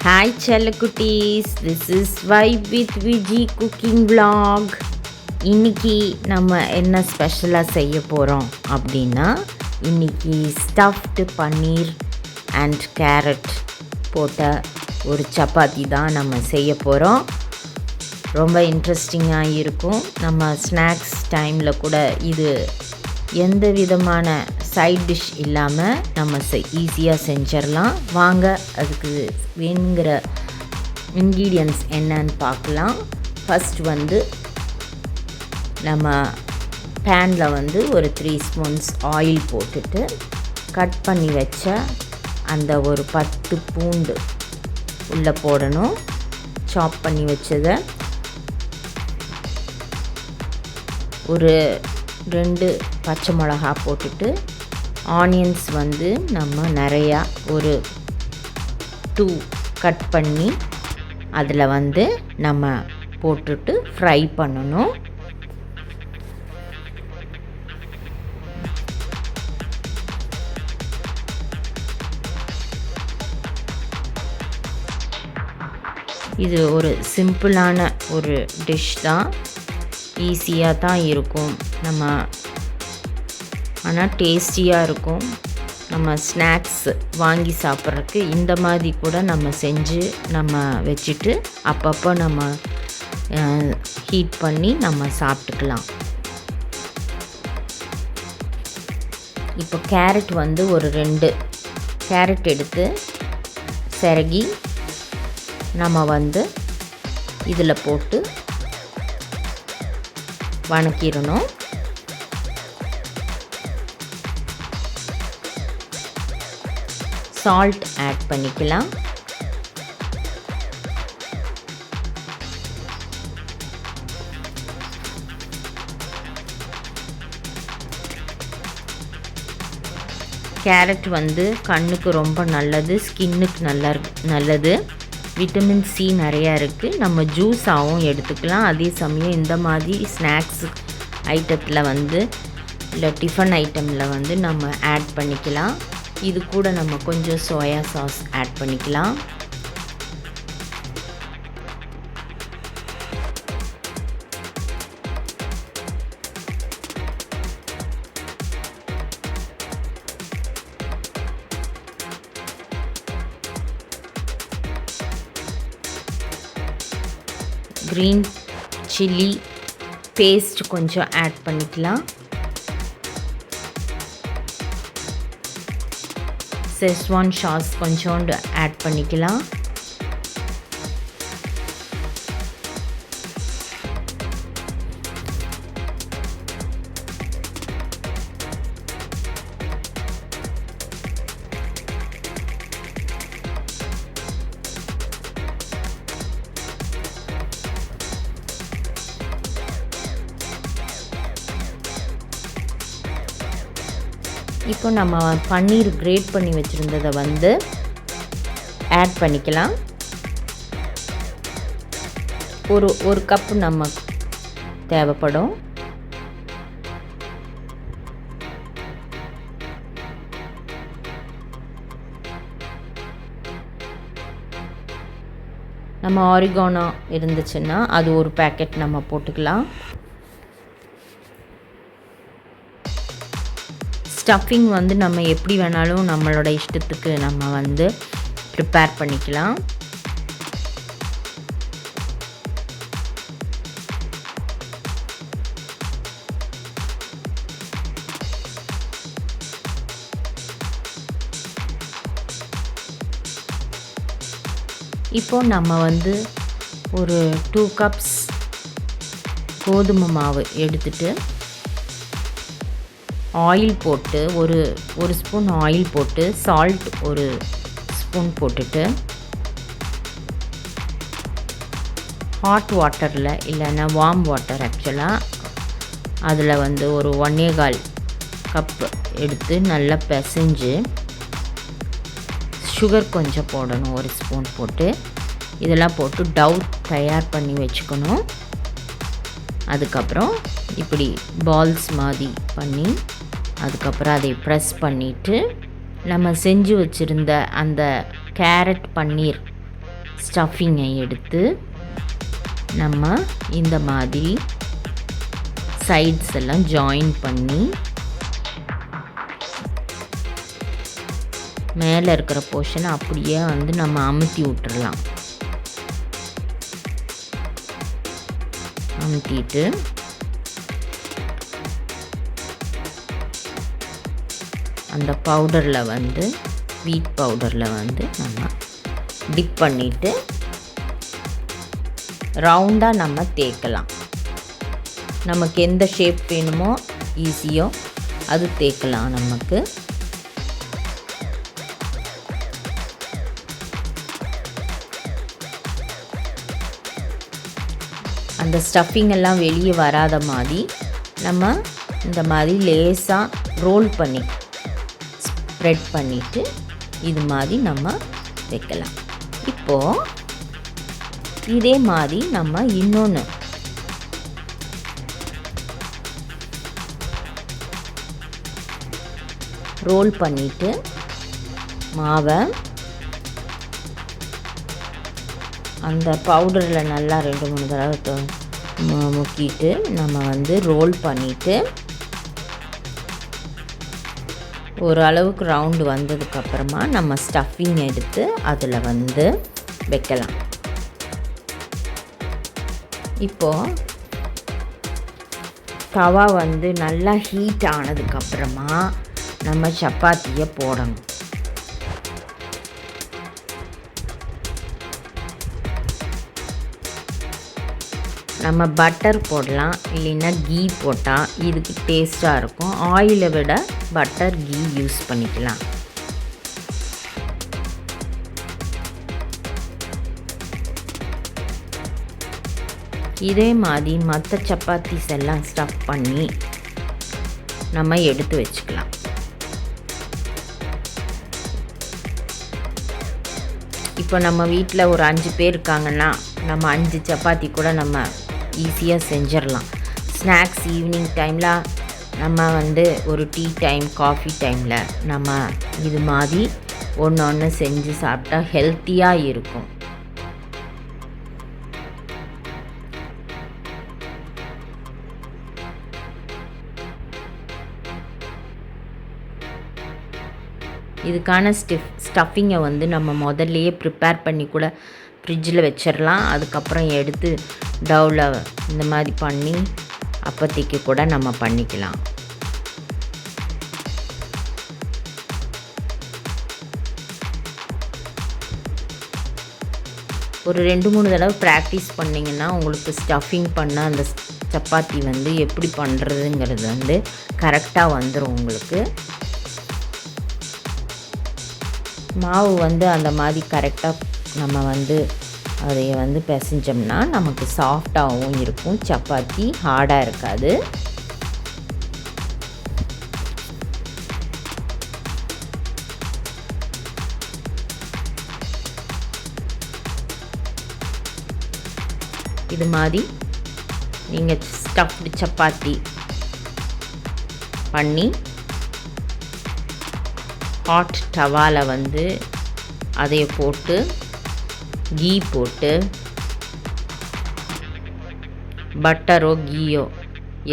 Hi செல்லக்குட்டீஸ், this is vibe with Viji cooking vlog. இன்றைக்கி நம்ம என்ன ஸ்பெஷலாக செய்ய போகிறோம் அப்படின்னா, இன்றைக்கி ஸ்டஃப்டு பன்னீர் அண்ட் கேரட் போட்ட ஒரு சப்பாத்தி தான் நம்ம செய்ய போகிறோம். ரொம்ப இன்ட்ரெஸ்டிங்காக இருக்கும். நம்ம ஸ்நாக்ஸ் டைமில் கூட இது எந்த விதமான சைட் டிஷ் இல்லாமல் நம்ம ஈஸியாக செஞ்சிடலாம். வாங்க அதுக்கு வேணுங்கிற இன்க்ரீடியன்ட்ஸ் என்னன்னு பார்க்கலாம். ஃபஸ்ட் நம்ம பேனில் ஒரு 3 ஸ்பூன்ஸ் ஆயில் போட்டுட்டு கட் பண்ணி வச்ச அந்த ஒரு 10 பூண்டு உள்ளே போடணும். சாப் பண்ணி வச்சதை ஒரு 2 பச்சை மிளகா போட்டுட்டு, ஆனியன்ஸ் நம்ம நிறையா ஒரு 2 கட் பண்ணி அதில் நம்ம போட்டுட்டு ஃப்ரை பண்ணணும். இது ஒரு சிம்பிளான ஒரு டிஷ் தான், ஈஸியாக தான் இருக்கும் நம்ம, ஆனால் டேஸ்டியாக இருக்கும். நம்ம ஸ்நாக்ஸ் வாங்கி சாப்பிட்றதுக்கு இந்த மாதிரி கூட நம்ம செஞ்சு நம்ம வச்சுட்டு அப்பப்போ நம்ம ஹீட் பண்ணி நம்ம சாப்பிட்டுக்கலாம். இப்போ கேரட் ஒரு 2 கேரட் எடுத்து செரகி நம்ம இதில் போட்டு வணக்கிடணும். சால்ட் ஆட் பண்ணிக்கலாம். கேரட் கண்ணுக்கு ரொம்ப நல்லது, ஸ்கின்னுக்கு நல்லது. விட்டமின் சி நிறையா இருக்குது. நம்ம ஜூஸாகவும் எடுத்துக்கலாம். அதே சமயம் இந்த மாதிரி ஸ்நாக்ஸ் ஐட்டத்தில் இல்லை டிஃபன் ஐட்டமில் நம்ம ஆட் பண்ணிக்கலாம். இது கூட நம்ம கொஞ்சம் சோயா சாஸ் ஆட் பண்ணிக்கலாம். க்ரீன் சில்லி பேஸ்ட் கொஞ்சம் ஆட் பண்ணிக்கலாம். செஸ்வான் சாஸ் கொஞ்சோண்டு ஆட் பண்ணிக்கலாம். இப்போ நம்ம பன்னீர் கிரேட் பண்ணி வச்சுருந்ததை ஆட் பண்ணிக்கலாம். ஒரு கப்பு நமக்கு தேவைப்படும். நம்ம ஆரிகானோ இருந்துச்சுன்னா அது ஒரு பேக்கெட் நம்ம போட்டுக்கலாம். ஸ்டஃபிங் நம்ம எப்படி வேணாலும் நம்மளோட இஷ்டத்துக்கு நம்ம ப்ரிப்பேர் பண்ணிக்கலாம். இப்போ நம்ம ஒரு 2 கப்ஸ் கோதுமை மாவு எடுத்துட்டு ஆயில் போட்டு ஒரு ஸ்பூன் ஆயில் போட்டு சால்ட் ஒரு ஸ்பூன் போட்டுட்டு ஹாட் வாட்டரில் இல்லைன்னா வார்ம் வாட்டர் ஆக்சுவலாக அதில் ஒரு 1.25 கப் எடுத்து நல்லா பிசைஞ்சு சுகர் கொஞ்சம் போடணும், ஒரு ஸ்பூன் போட்டு இதெல்லாம் போட்டு டவ் தயார் பண்ணி வச்சுக்கணும். அதுக்கப்புறம் இப்படி பால்ஸ் மாதிரி பண்ணி அதுக்கப்புறம் அதை ப்ரெஸ் பண்ணிவிட்டு நம்ம செஞ்சு வச்சுருந்த அந்த கேரட் பன்னீர் ஸ்டஃபிங்கை எடுத்து நம்ம இந்த மாதிரி சைட்ஸ் எல்லாம் ஜாயின் பண்ணி மேலே இருக்கிற போர்ஷனை அப்படியே வந்து நம்ம அமுத்தி விட்டுறலாம். அமுத்திட்டு அந்த பவுடரில் வந்து வீட் பவுடரில் வந்து நம்ம டிப் பண்ணிவிட்டு ரவுண்டாக நம்ம தேய்க்கலாம். நமக்கு எந்த ஷேப் வேணுமோ ஈஸியோ அது தேய்க்கலாம். நமக்கு அந்த ஸ்டஃபிங் எல்லாம் வெளியே வராத மாதிரி நம்ம இந்த மாதிரி லேசாக ரோல் பண்ணி ஸ்ப்ரெட் பண்ணிவிட்டு இது மாதிரி நம்ம வைக்கலாம். இப்போது இதே மாதிரி நம்ம இன்னொன்று ரோல் பண்ணிவிட்டு மாவை அந்த பவுடரில் நல்லா 2-3 தடவை முக்கிட்டு நம்ம வந்து ரோல் பண்ணிவிட்டு ஓரளவுக்கு ரவுண்டு வந்ததுக்கப்புறமா நம்ம ஸ்டஃபிங் எடுத்து அதில் வந்து வைக்கலாம். இப்போது தவா வந்து நல்லா ஹீட் ஆனதுக்கப்புறமா நம்ம சப்பாத்தியை போடணும். நம்ம பட்டர் போடலாம், இல்லைன்னா கீ போட்டால் இதுக்கு டேஸ்ட்டாக இருக்கும். ஆயிலை விட பட்டர் கீ யூஸ் பண்ணிக்கலாம். இதே மாதிரி மற்ற சப்பாத்திஸ் எல்லாம் ஸ்டஃப் பண்ணி நம்ம எடுத்து வச்சுக்கலாம். இப்போ நம்ம வீட்டில் ஒரு 5 பேர் இருக்காங்கன்னா நம்ம 5 சப்பாத்தி கூட நம்ம ஈஸியாக செஞ்சிடலாம். ஸ்நாக்ஸ் ஈவினிங் டைமில் நம்ம வந்து ஒரு டீ டைம் காஃபி டைமில் நம்ம இது மாதிரி ஒன்று செஞ்சு சாப்பிட்டா ஹெல்த்தியாக இருக்கும். இதுக்கான ஸ்டஃபிங்கை வந்து நம்ம முதல்லையே ப்ரிப்பேர் பண்ணி கூட ஃப்ரிட்ஜில் வச்சிடலாம். அதுக்கப்புறம் எடுத்து டவ்வில் இந்த மாதிரி பண்ணி அப்பத்திக்கு கூட நம்ம பண்ணிக்கலாம். ஒரு 2-3 தடவை ப்ராக்டிஸ் பண்ணிங்கன்னா உங்களுக்கு ஸ்டஃபிங் பண்ண அந்த சப்பாத்தி வந்து எப்படி பண்ணுறதுங்கிறது வந்து கரெக்டாக வந்துடும். உங்களுக்கு மாவு வந்து அந்த மாதிரி கரெக்டாக நம்ம வந்து அதை வந்து பிசைஞ்சோம்னா நமக்கு சாஃப்டாகவும் இருக்கும். சப்பாத்தி ஹார்டாக இருக்காது. இது மாதிரி நீங்கள் ஸ்டஃப்டு சப்பாத்தி பண்ணி ஹாட் டவாவில் வந்து அதை போட்டு கீ போட்டு பட்டரோ கீயோ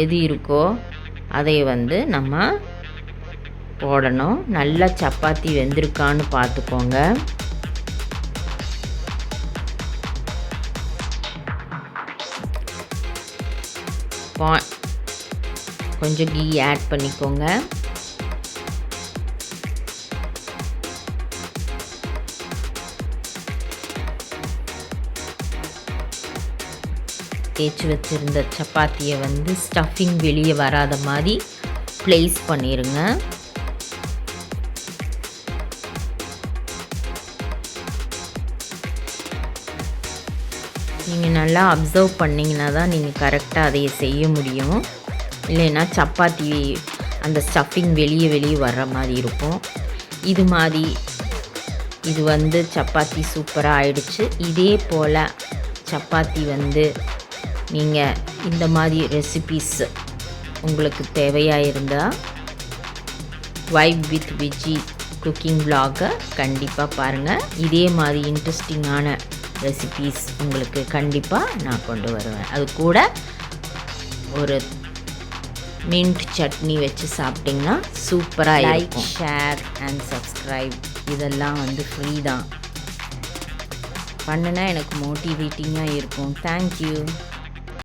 எது இருக்கோ அதை வந்து நம்ம போடணும். நல்லா சப்பாத்தி வெந்திருக்கான்னு பார்த்துக்கோங்க. கொஞ்சம் கீ ஆட் பண்ணிக்கோங்க. தேய்ச்சி வச்சுருந்த சப்பாத்தியை வந்து ஸ்டஃபிங் வெளியே வராத மாதிரி ப்ளேஸ் பண்ணிடுங்க. நீங்கள் நல்லா அப்சர்வ் பண்ணிங்கன்னா தான் நீங்கள் கரெக்டாக அதை செய்ய முடியும். இல்லைன்னா சப்பாத்தி அந்த ஸ்டஃபிங் வெளியே வர்ற மாதிரி இருக்கும். இது மாதிரி இது வந்து சப்பாத்தி சூப்பராக ஆயிடுச்சு. இதே போல் சப்பாத்தி வந்து நீங்கள் இந்த மாதிரி ரெசிபீஸ் உங்களுக்கு தேவையாக இருந்தால் வைப் வித் விஜி குக்கிங் vlog-அ கண்டிப்பாக பாருங்கள். இதே மாதிரி இன்ட்ரெஸ்டிங்கான ரெசிபீஸ் உங்களுக்கு கண்டிப்பாக நான் கொண்டு வருவேன். அது கூட ஒரு மின்ட் சட்னி வச்சு சாப்பிட்டிங்கன்னா சூப்பராக இருக்கும். ஷேர் அண்ட் சப்ஸ்கிரைப் இதெல்லாம் ஃப்ரீ தான். பண்ணுனா எனக்கு மோட்டிவேட்டிங்காக இருக்கும். தேங்க்யூ.